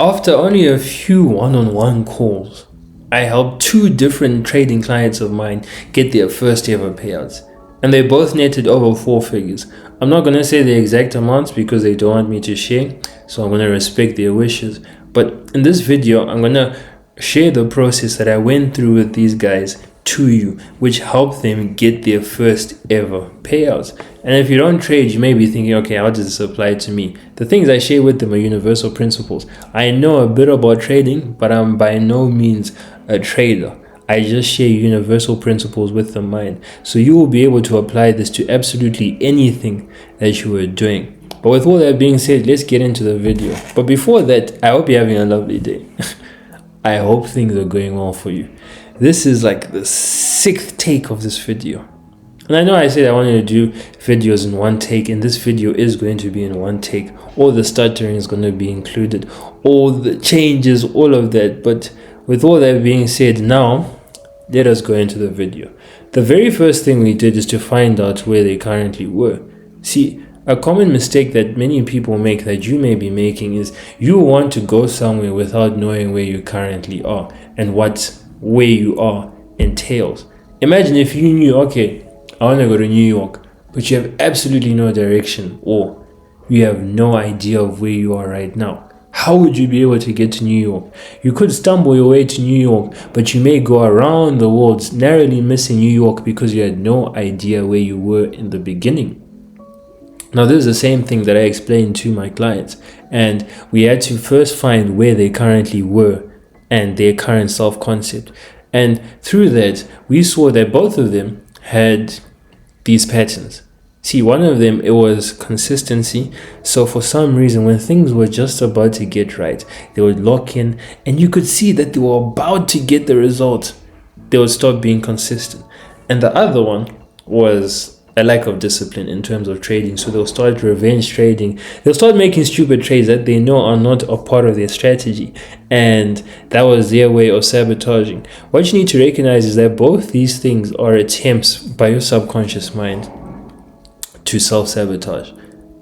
After only a few one-on-one calls, I helped two different trading clients of mine get their first ever payouts, and they both netted over 4 figures. I'm not going to say the exact amounts because they don't want me to share, so I'm going to respect their wishes. But in this video, I'm going to share the process that I went through with these guys to you, which helped them get their first ever payouts. And if you don't trade, you may be thinking, okay, how does this apply to me? The things I share with them are universal principles. I know a bit about trading, but I'm by no means a trader. I just share universal principles with the mind. So you will be able to apply this to absolutely anything that you are doing. But with all that being said, let's get into the video. But before that, I hope you're having a lovely day. I hope things are going well for you. This is like the 6th take of this video. And I know I said I wanted to do videos in one take, and this video is going to be in one take. All the stuttering is going to be included, all the changes, all of that. But with all that being said, now let us go into the video. The very first thing we did is to find out where they currently were. See, a common mistake that many people make, that you may be making, is you want to go somewhere without knowing where you currently are and what where you are entails. Imagine if you knew, okay, I want to go to New York, but you have absolutely no direction, or you have no idea of where you are right now. How would you be able to get to New York? You could stumble your way to New York, but you may go around the world, narrowly missing New York because you had no idea where you were in the beginning. Now, this is the same thing that I explained to my clients, and we had to first find where they currently were and their current self-concept. And through that, we saw that both of them had these patterns. See, one of them, it was consistency. So for some reason, when things were just about to get right, they would lock in, and you could see that they were about to get the result. They would stop being consistent. And the other one was a lack of discipline in terms of trading. So they'll start revenge trading. They'll start making stupid trades that they know are not a part of their strategy. And that was their way of sabotaging. What you need to recognize is that both these things are attempts by your subconscious mind to self-sabotage.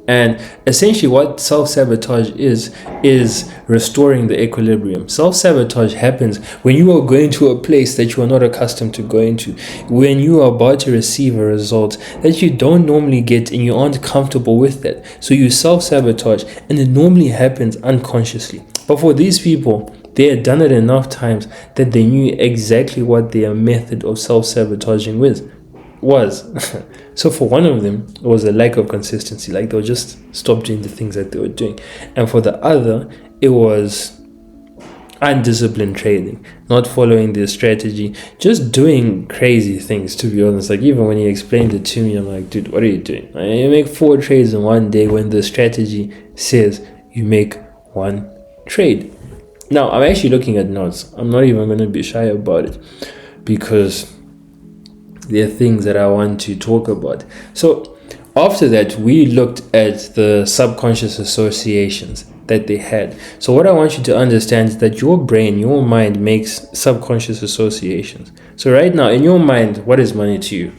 And essentially what self-sabotage is restoring the equilibrium. Self-sabotage happens when you are going to a place that you are not accustomed to going to, when you are about to receive a result that you don't normally get and you aren't comfortable with that. So you self-sabotage, and it normally happens unconsciously. But for these people, they had done it enough times that they knew exactly what their method of self-sabotaging was. So for one of them, it was a lack of consistency, like they'll just stop doing the things that they were doing. And for the other, it was undisciplined trading, not following their strategy, just doing crazy things, to be honest. Like, even when he explained it to me, I'm like, dude, what are you doing? You make 4 trades in one day when the strategy says you make 1 trade. Now, I'm actually looking at notes. I'm not even going to be shy about it, because there are things that I want to talk about. So after that, we looked at the subconscious associations that they had. So what I want you to understand is that your brain, your mind, makes subconscious associations. So right now, in your mind, what is money to you?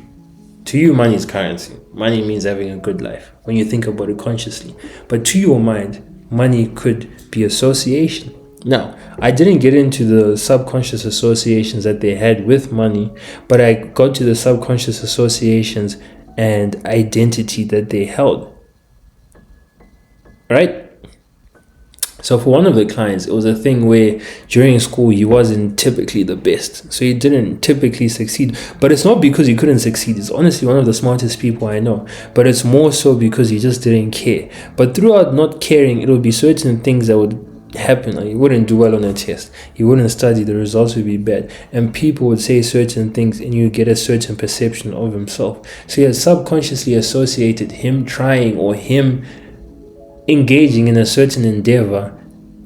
To you, money is currency. Money means having a good life when you think about it consciously. But to your mind, money could be association. Now, I didn't get into the subconscious associations that they had with money, but I got to the subconscious associations and identity that they held. Right? So for one of the clients, it was a thing where during school he wasn't typically the best. So he didn't typically succeed. But it's not because he couldn't succeed. He's honestly one of the smartest people I know. But it's more so because he just didn't care. But throughout not caring, it would be certain things that would happen. Like, he wouldn't do well on a test, he wouldn't study, the results would be bad, and people would say certain things and you get a certain perception of himself. So he had subconsciously associated him trying or him engaging in a certain endeavor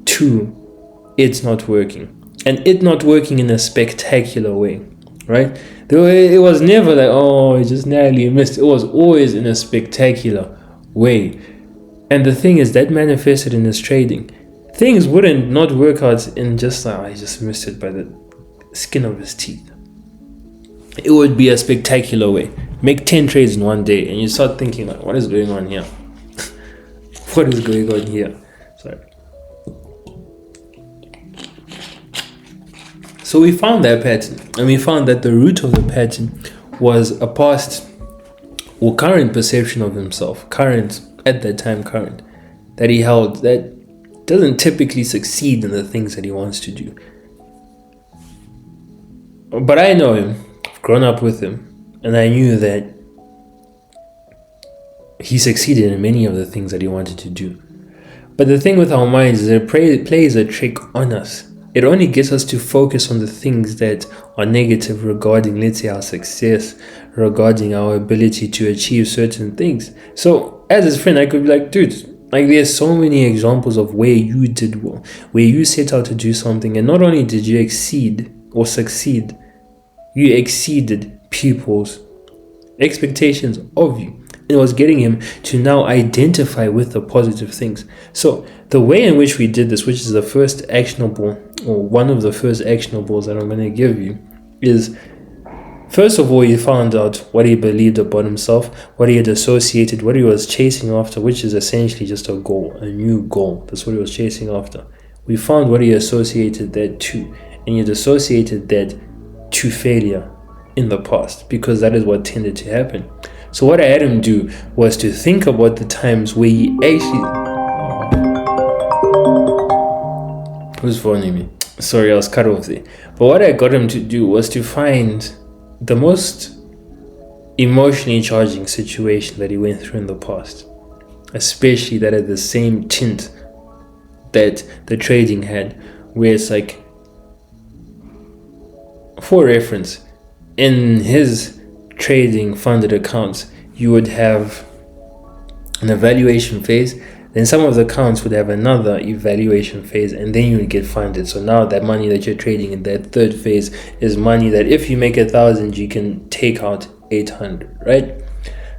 to it's not working, and it not working in a spectacular way, right? It was never like, oh, he just narrowly missed. It was always in a spectacular way. And the thing is, that manifested in his trading. Things wouldn't not work out in just, he just missed it by the skin of his teeth. It would be a spectacular way. Make 10 trades in one day, and you start thinking, like, what is going on here? What is going on here? Sorry. So we found that pattern, and we found that the root of the pattern was a past or current perception of himself, current that he held, that doesn't typically succeed in the things that he wants to do. But I know him, I've grown up with him, and I knew that he succeeded in many of the things that he wanted to do. But the thing with our minds is it plays a trick on us. It only gets us to focus on the things that are negative regarding, let's say, our success, regarding our ability to achieve certain things. So as his friend, I could be like, dude, like there's so many examples of where you did well, where you set out to do something, and not only did you exceed or succeed, you exceeded people's expectations of you. It was getting him to now identify with the positive things. So the way in which we did this, which is the first actionable, or one of the first actionables that I'm going to give you, is first of all, he found out what he believed about himself, what he had associated, what he was chasing after, which is essentially just a goal, a new goal. That's what he was chasing after. We found what he associated that to, and he had associated that to failure in the past, because that is what tended to happen. So what I had him do was to think about the times where he actually... Who's phoning me? Sorry, I was cut off there. But what I got him to do was to find the most emotionally charging situation that he went through in the past, especially that had the same tint that the trading had, where it's like, for reference, in his trading funded accounts, you would have an evaluation phase, then some of the accounts would have another evaluation phase, and then you would get funded. So now that money that you're trading in that third phase is money that if you make 1,000, you can take out 800, right?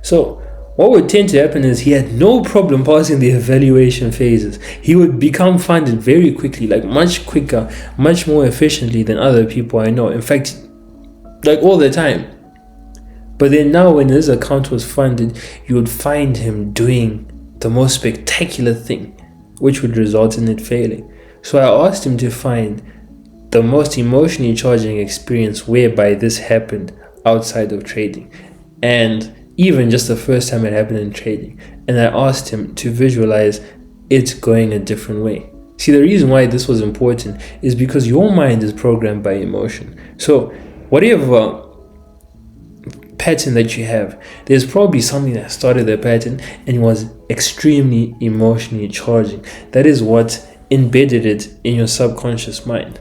So what would tend to happen is he had no problem passing the evaluation phases. He would become funded very quickly, like much quicker, much more efficiently than other people I know. In fact, like all the time. But then now when his account was funded, you would find him doing the most spectacular thing, which would result in it failing. So I asked him to find the most emotionally charging experience whereby this happened outside of trading, and even just the first time it happened in trading. And I asked him to visualize it going a different way. See, the reason why this was important is because your mind is programmed by emotion. So whatever pattern that you have, there's probably something that started the pattern and was extremely emotionally charging. That is what embedded it in your subconscious mind.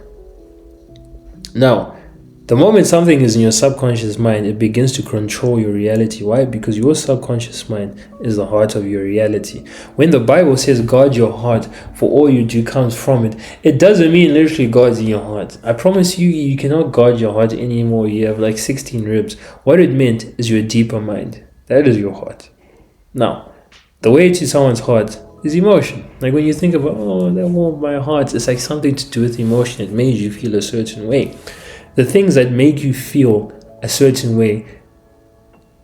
Now, the moment something is in your subconscious mind, it begins to control your reality. Why? Because your subconscious mind is the heart of your reality. When the Bible says guard your heart, for all you do comes from it, it doesn't mean literally God's in your heart. I promise you, you cannot guard your heart anymore. You have like 16 ribs. What it meant is your deeper mind. That is your heart. Now, the way to someone's heart is emotion. Like when you think about, oh, that warmed my heart, it's like something to do with emotion. It made you feel a certain way. The things that make you feel a certain way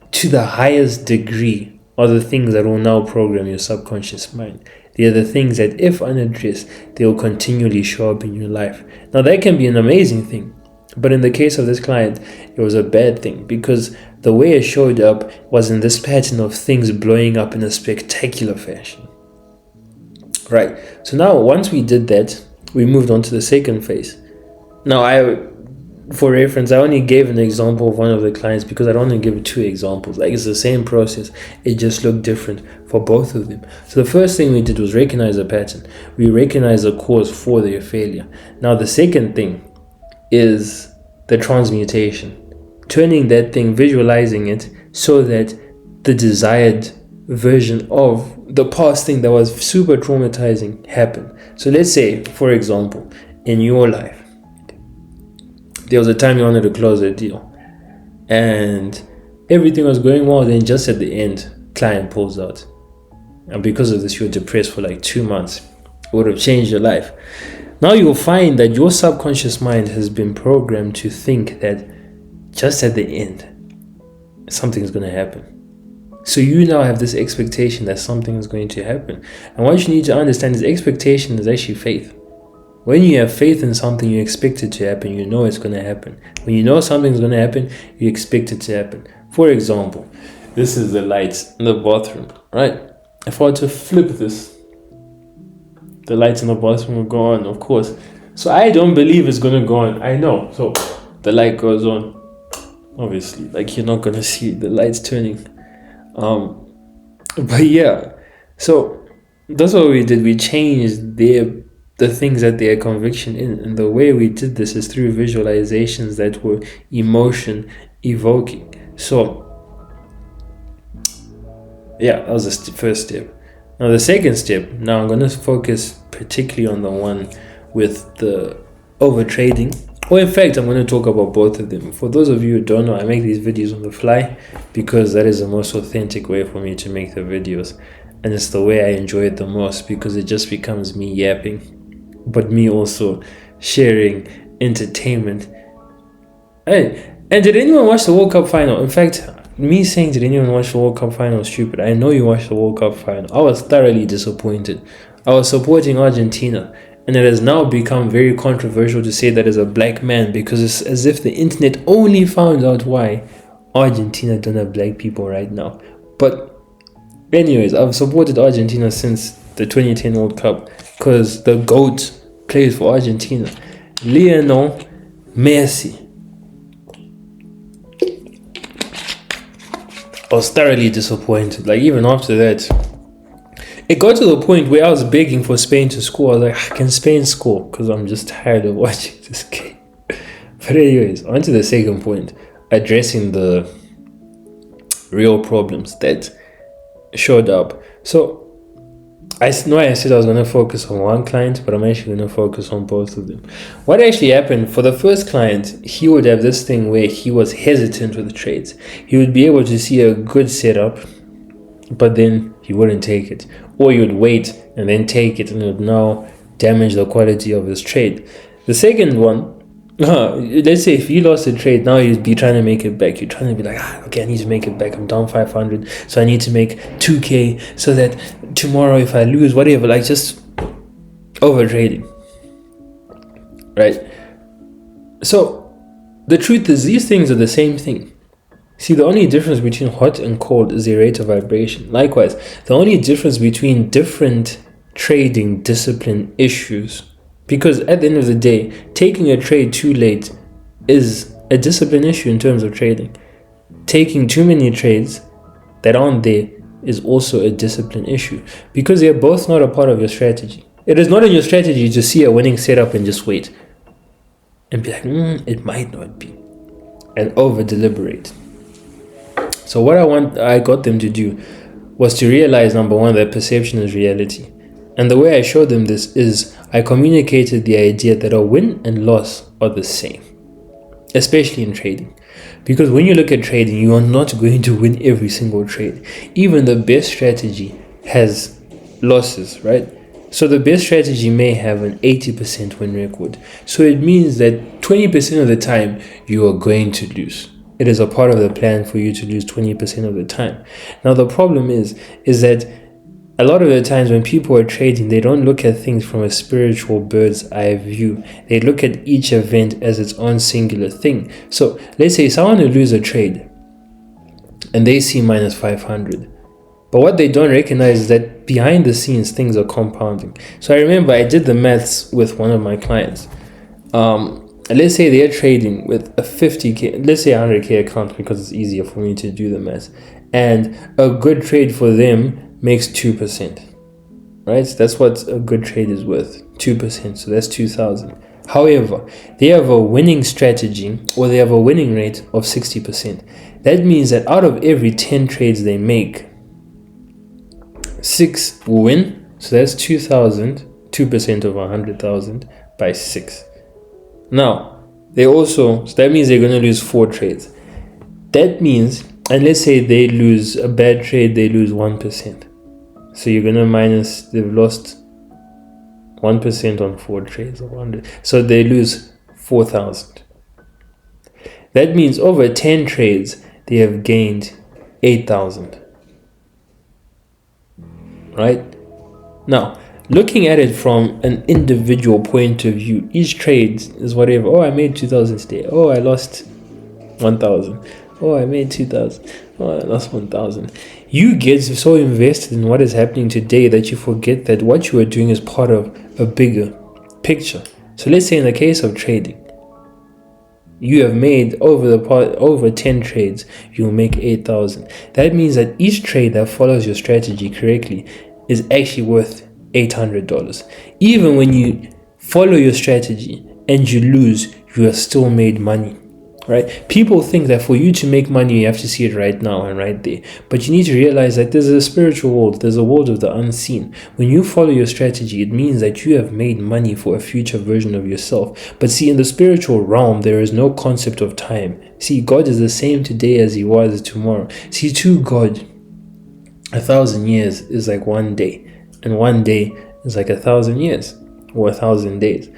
to the highest degree are the things that will now program your subconscious mind. They are the things that, if unaddressed, they will continually show up in your life. Now, that can be an amazing thing, but in the case of this client, it was a bad thing, because the way it showed up was in this pattern of things blowing up in a spectacular fashion. Right, so now once we did that, we moved on to the second phase. Now, for reference, I only gave an example of one of the clients because I don't want to give two examples. Like, it's the same process, it just looked different for both of them. So the first thing we did was recognize a pattern. We recognize the cause for their failure. Now the second thing is the transmutation, turning that thing, visualizing it so that the desired version of the past thing that was super traumatizing happened. So let's say, for example, in your life, there was a time you wanted to close a deal and everything was going well, then just at the end, client pulls out. And because of this, you were depressed for like 2 months. It would have changed your life. Now you'll find that your subconscious mind has been programmed to think that just at the end, something's going to happen. So you now have this expectation that something is going to happen. And what you need to understand is expectation is actually faith. When you have faith in something, you expect it to happen. You know it's going to happen. When you know something's going to happen, you expect it to happen. For example, this is the lights in the bathroom, right? If I were to flip this, the lights in the bathroom will go on, of course. So I don't believe it's going to go on. I know. So the light goes on. Obviously, like you're not going to see the lights turning. But yeah, so that's what we did. We changed the things that they had conviction in, and the way we did this is through visualizations that were emotion evoking. So yeah, that was the first step. Now the second step, now I'm going to focus particularly on the one with the over trading, or in fact I'm going to talk about both of them. For those of you who don't know, I make these videos on the fly because that is the most authentic way for me to make the videos, and it's the way I enjoy it the most because it just becomes me yapping, but me also sharing entertainment. And did anyone watch the World Cup final? In fact, me saying did anyone watch the World Cup final is stupid. I know you watched the World Cup final. I was thoroughly disappointed. I was supporting Argentina, and it has now become very controversial to say that as a black man, because it's as if the internet only found out why Argentina don't have black people right now. But anyways, I've supported Argentina since the 2010 World Cup because the GOAT plays for Argentina, Lionel Messi. I was thoroughly disappointed. Like, even after that, it got to the point where I was begging for Spain to score. I was like, can Spain score? Because I'm just tired of watching this game. But anyways, on to the second point, addressing the real problems that showed up. So I know I said I was going to focus on one client, but I'm actually going to focus on both of them. What actually happened for the first client, he would have this thing where he was hesitant with the trades. He would be able to see a good setup, but then he wouldn't take it. Or he would wait and then take it, and it would now damage the quality of his trade. The second one, let's say if he lost a trade, now he'd be trying to make it back. You're trying to be like, okay, I need to make it back. I'm down 500, so I need to make 2K so that tomorrow if I lose, whatever, like just over trading, right? So the truth is, these things are the same thing. See, the only difference between hot and cold is the rate of vibration. Likewise, the only difference between different trading discipline issues, because at the end of the day, taking a trade too late is a discipline issue in terms of trading. Taking too many trades that aren't there is also a discipline issue, because they're both not a part of your strategy. It is not in your strategy to see a winning setup and just wait and be like, it might not be, and over deliberate. So what I got them to do was to realize, number one, that perception is reality. And the way I showed them this is I communicated the idea that a win and loss are the same, especially in trading. Because when you look at trading, you are not going to win every single trade. Even the best strategy has losses, right? So the best strategy may have an 80% win record. So it means that 20% of the time you are going to lose. It is a part of the plan for you to lose 20% of the time. Now the problem is that a lot of the times when people are trading, they don't look at things from a spiritual bird's eye view. They look at each event as its own singular thing. So let's say someone will lose a trade and they see minus 500. But what they don't recognize is that behind the scenes, things are compounding. So I remember I did the maths with one of my clients. Let's say they're trading with a 50K, let's say 100K account, because it's easier for me to do the math. And a good trade for them makes 2%, right? So that's what a good trade is worth, 2%. So that's 2,000. However, they have a winning strategy, or they have a winning rate of 60%. That means that out of every 10 trades they make, 6 will win. So that's 2,000, 2% of 100,000 by 6. Now, so that means they're going to lose 4 trades. That means, and let's say they lose a bad trade, they lose 1%. So you're going to they've lost 1% on 4 trades of 100. So they lose 4,000. That means over 10 trades, they have gained 8,000. Right? Now, looking at it from an individual point of view, each trade is whatever. Oh, I made 2,000 today. Oh, I lost 1,000. Oh, I made 2,000. Oh, I lost 1,000. You get so invested in what is happening today that you forget that what you are doing is part of a bigger picture. So let's say in the case of trading, you have made over 10 trades, you'll make 8,000. That means that each trade that follows your strategy correctly is actually worth $800. Even when you follow your strategy and you lose, you have still made money. Right? People think that for you to make money, you have to see it right now and right there. But you need to realize that there's a spiritual world. There's a world of the unseen. When you follow your strategy, it means that you have made money for a future version of yourself. But see, in the spiritual realm, there is no concept of time. See, God is the same today as he was tomorrow. See, to God, 1,000 years is like one day. And one day is like 1,000 years or 1,000 days.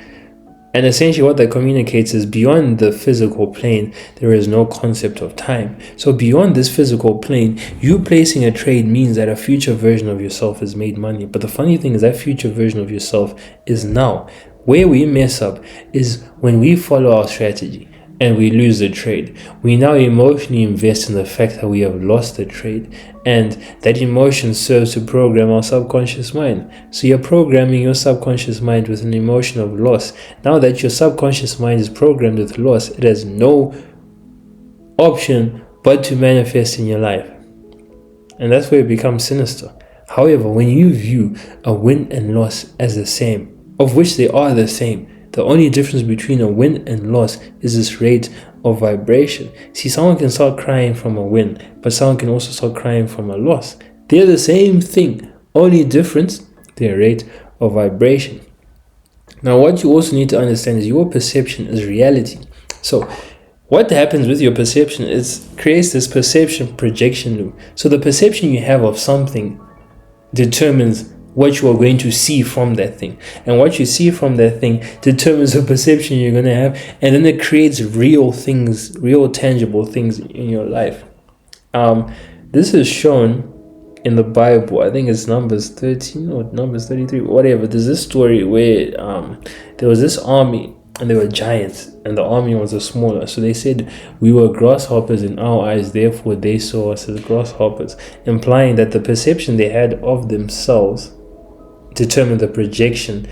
And essentially what that communicates is beyond the physical plane, there is no concept of time. So beyond this physical plane, you placing a trade means that a future version of yourself has made money. But the funny thing is that future version of yourself is now. Where we mess up is when we follow our strategy and we lose the trade. We now emotionally invest in the fact that we have lost the trade, and that emotion serves to program our subconscious mind. So you're programming your subconscious mind with an emotion of loss. Now that your subconscious mind is programmed with loss, it has no option but to manifest in your life. And that's where it becomes sinister. However, when you view a win and loss as the same, of which they are the same, the only difference between a win and loss is this rate of vibration. See, someone can start crying from a win, but someone can also start crying from a loss. They're the same thing. Only difference, their rate of vibration. Now, what you also need to understand is your perception is reality. So, what happens with your perception is creates this perception projection loop. So, the perception you have of something determines what you are going to see from that thing, and what you see from that thing determines the perception you're going to have, and then it creates real things, real tangible things in your life. This is shown in the Bible. I think it's Numbers 13 or Numbers 33, whatever. There's this story where there was this army and they were giants, and the army was the smaller. So they said, we were grasshoppers in our eyes, therefore they saw us as grasshoppers, implying that the perception they had of themselves determined the projection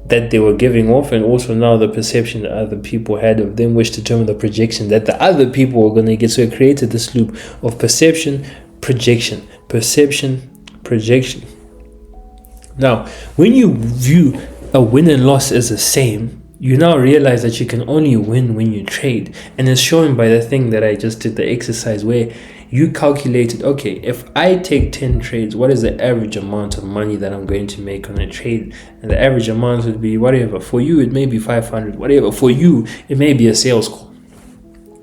that they were giving off, and also now the perception that other people had of them, which determined the projection that the other people were going to get. So it created this loop of perception, projection, perception, projection. Now, when you view a win and loss as the same, you now realize that you can only win when you trade. And it's shown by the thing that I just did, the exercise where you calculated, okay, if I take 10 trades, what is the average amount of money that I'm going to make on a trade? And the average amount would be whatever. For you, it may be 500, whatever. For you, it may be a sales call,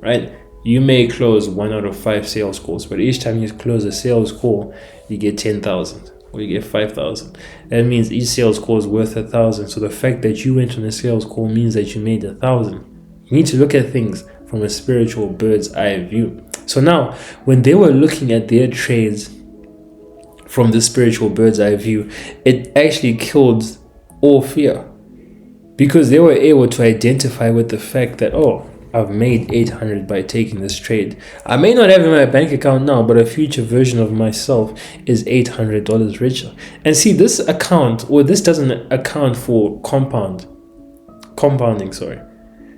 right? You may close 1 out of 5 sales calls, but each time you close a sales call, you get 10,000 or you get 5,000. That means each sales call is worth 1,000. So the fact that you went on a sales call means that you made 1,000. You need to look at things from a spiritual bird's eye view. So now, when they were looking at their trades from the spiritual bird's eye view, it actually killed all fear, because they were able to identify with the fact that, oh, I've made 800 by taking this trade. I may not have it in my bank account now, but a future version of myself is $800 richer. And see, this doesn't account for compounding,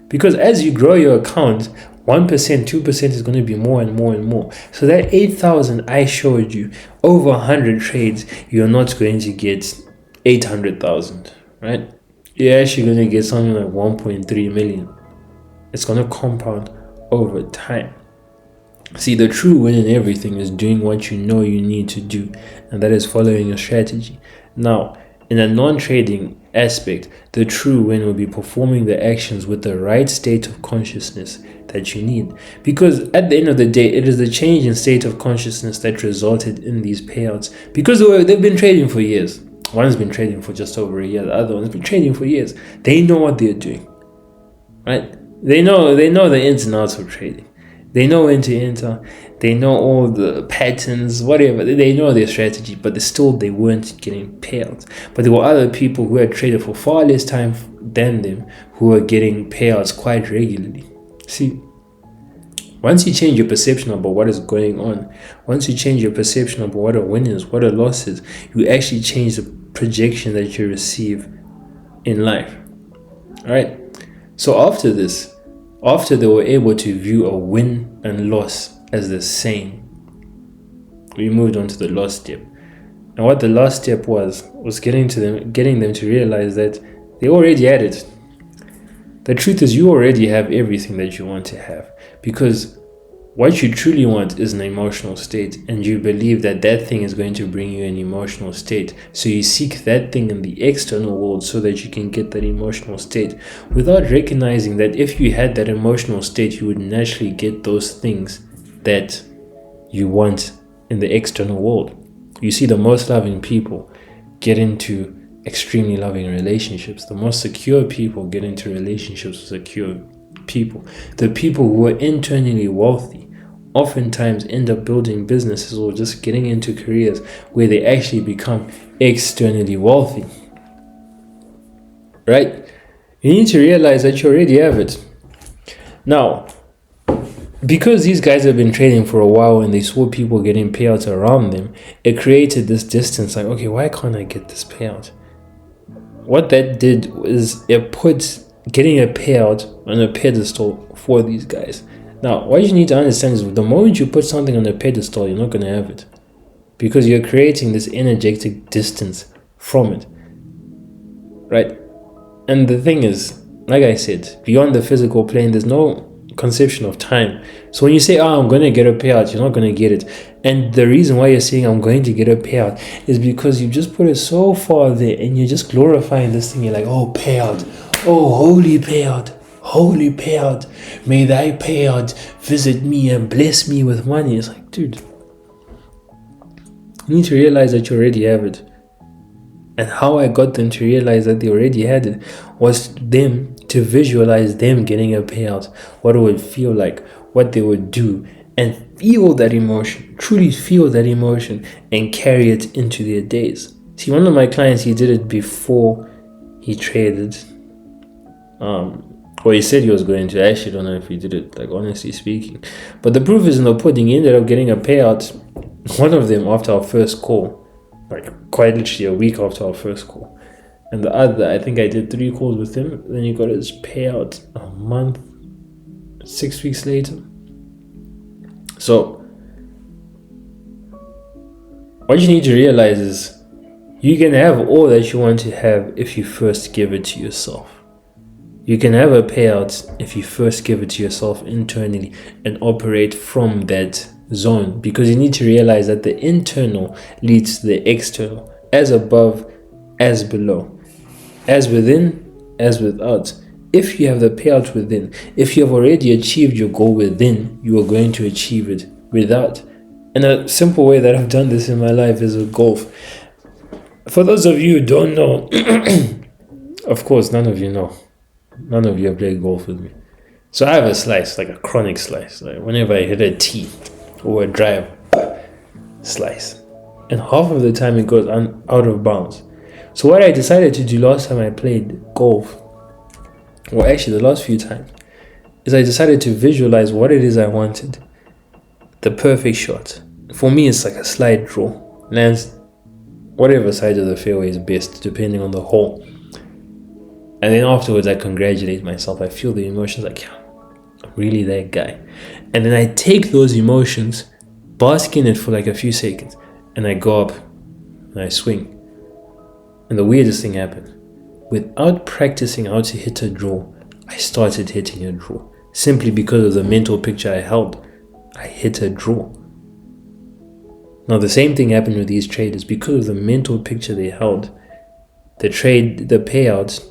because as you grow your account, 1%, 2% is going to be more and more and more. So that 8,000 I showed you, over 100 trades, you're not going to get 800,000, right? You're actually going to get something like 1.3 million. It's going to compound over time. See, the true win in everything is doing what you know you need to do, and that is following your strategy. Now, in a non-trading aspect, the true win will be performing the actions with the right state of consciousness that you need. Because at the end of the day, it is the change in state of consciousness that resulted in these payouts. Because they've been trading for years. One's been trading for just over a year. The other one's been trading for years. They know what they're doing, right? They know the ins and outs of trading. They know when to enter. They know all the patterns, whatever. They know their strategy, but they weren't getting payouts. But there were other people who had traded for far less time than them who were getting payouts quite regularly. See, once you change your perception about what is going on, once you change your perception about what a win is, what a loss is, you actually change the projection that you receive in life. All right. So after this, after they were able to view a win and loss as the same, we moved on to the last step. And what the last step was getting them to realize that they already had it. The truth is, you already have everything that you want to have, because what you truly want is an emotional state, and you believe that that thing is going to bring you an emotional state. So you seek that thing in the external world so that you can get that emotional state, without recognizing that if you had that emotional state, you would naturally get those things that you want in the external world. You see, the most loving people get into extremely loving relationships. The most secure people get into relationships with secure people. The people who are internally wealthy oftentimes end up building businesses or just getting into careers where they actually become externally wealthy. Right? You need to realize that you already have it. Now, because these guys have been trading for a while and they saw people getting payouts around them, it created this distance like, okay, why can't I get this payout? What that did is it put getting a payout on a pedestal for these guys. Now, what you need to understand is the moment you put something on a pedestal, you're not going to have it, because you're creating this energetic distance from it, right? And the thing is, like I said, beyond the physical plane, there's no conception of time. So when you say, I'm going to get a payout, you're not going to get it. And the reason why you're saying I'm going to get a payout is because you just put it so far there and you're just glorifying this thing. You're like, oh, payout, oh, holy payout, may thy payout visit me and bless me with money. It's like, dude, you need to realize that you already have it. And how I got them to realize that they already had it was them to visualize them getting a payout, what it would feel like, what they would do, and feel that emotion, truly feel that emotion, and carry it into their days. See, one of my clients, he did it before he traded. Or he said he was going to. I actually don't know if he did it, like, honestly speaking. But the proof is in the pudding. He ended up getting a payout, one of them after our first call, like quite literally a week after our first call. And the other, I think I did 3 calls with him. Then he got his payout a month, 6 weeks later. So, what you need to realize is you can have all that you want to have if you first give it to yourself. You can have a payout if you first give it to yourself internally and operate from that zone, because you need to realize that the internal leads to the external, as above, as below, as within, as without. If you have the payout within, if you have already achieved your goal within, you are going to achieve it without. And a simple way that I've done this in my life is with golf. For those of you who don't know, of course, none of you know. None of you have played golf with me. So I have a slice, like a chronic slice. Like whenever I hit a tee or a drive, slice. And half of the time it goes out of bounds. So what I decided to do last time I played golf, or actually the last few times, is I decided to visualize what it is I wanted. The perfect shot. For me, it's like a slide draw. Lands whatever side of the fairway is best, depending on the hole. And then afterwards, I congratulate myself. I feel the emotions like, yeah, I'm really that guy. And then I take those emotions, bask in it for like a few seconds, and I go up and I swing. And the weirdest thing happened. Without practicing how to hit a draw, I started hitting a draw. Simply because of the mental picture I held, I hit a draw. Now the same thing happened with these traders. Because of the mental picture they held, the payout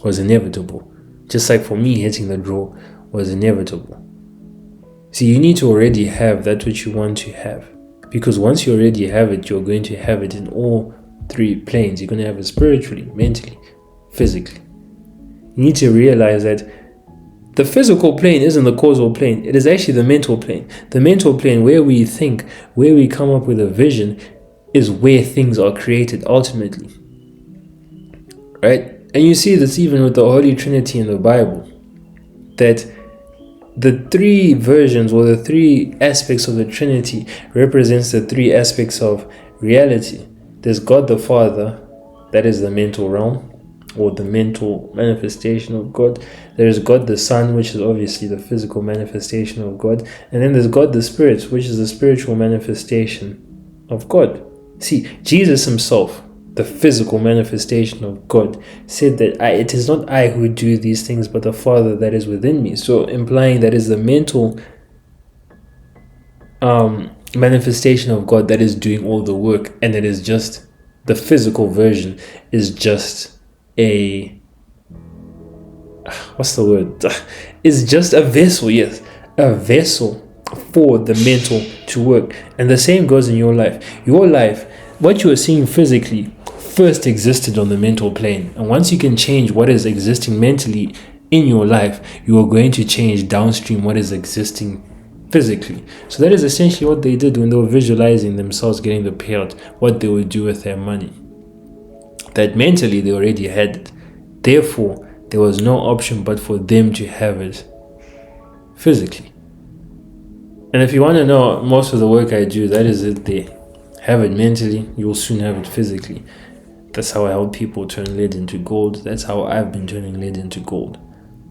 was inevitable. Just like for me, hitting the draw was inevitable. See, you need to already have that which you want to have. Because once you already have it, you're going to have it in all 3 planes. You're going to have it spiritually, mentally, physically. You need to realize that The physical plane isn't the causal plane. It is actually the mental plane. The mental plane, where we think, where we come up with a vision, is where things are created ultimately. Right? And you see this even with the Holy Trinity in the Bible, that the three versions or the three aspects of the Trinity represents the three aspects of reality. There's God the Father, that is the mental realm, or the mental manifestation of God. There's God the Son, which is obviously the physical manifestation of God. And then there's God the Spirit, which is the spiritual manifestation of God. See, Jesus himself, the physical manifestation of God, said that it is not I who do these things, but the Father that is within me. So implying that is the mental manifestation of God that is doing all the work, and it is just the physical version is just what's the word? It's just a vessel, yes, a vessel for the mental to work. And the same goes in your life. Your life, what you are seeing physically, first existed on the mental plane. And once you can change what is existing mentally in your life, you are going to change downstream what is existing physically. So that is essentially what they did when they were visualizing themselves getting the payout, what they would do with their money. That mentally they already had it. Therefore, there was no option but for them to have it physically. And if you want to know most of the work I do, that is it there. Have it mentally, you will soon have it physically. That's how I help people turn lead into gold. That's how I've been turning lead into gold.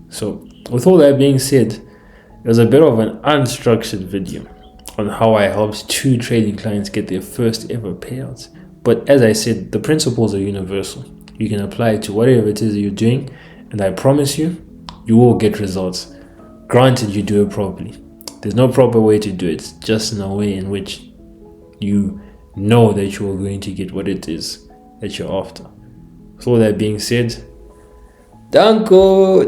So, with all that being said, it was a bit of an unstructured video on how I helped 2 trading clients get their first ever payouts. But as I said, the principles are universal. You can apply it to whatever it is you're doing, and I promise you, you will get results. Granted, you do it properly. There's no proper way to do it, just in a way in which you know that you are going to get what it is that you're after. With all that being said, danko.